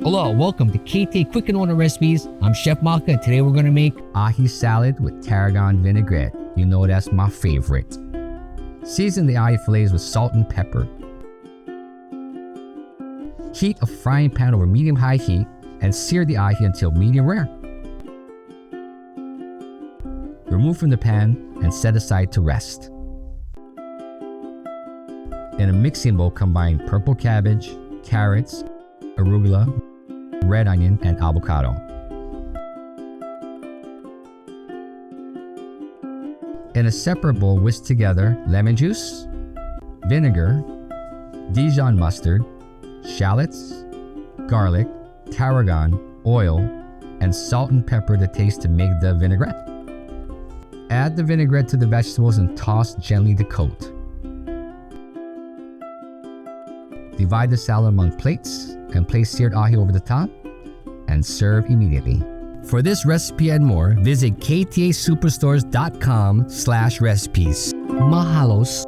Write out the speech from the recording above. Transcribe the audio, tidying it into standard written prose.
Hello, welcome to KTA Quick and Order Recipes. I'm Chef Maka, and today we're going to make ahi salad with tarragon vinaigrette. You know that's my favorite. Season the ahi fillets with salt and pepper. Heat a frying pan over medium-high heat and sear the ahi until medium rare. Remove from the pan and set aside to rest. In a mixing bowl, combine purple cabbage, carrots, arugula, red onion, and avocado. In a separate bowl, whisk together lemon juice, vinegar, Dijon mustard, shallots, garlic, tarragon, oil, and salt and pepper to taste to make the vinaigrette. Add the vinaigrette to the vegetables and toss gently to coat. Divide the salad among plates and place seared ahi over the top and serve immediately. For this recipe and more, visit ktasuperstores.com/recipes. Mahalos!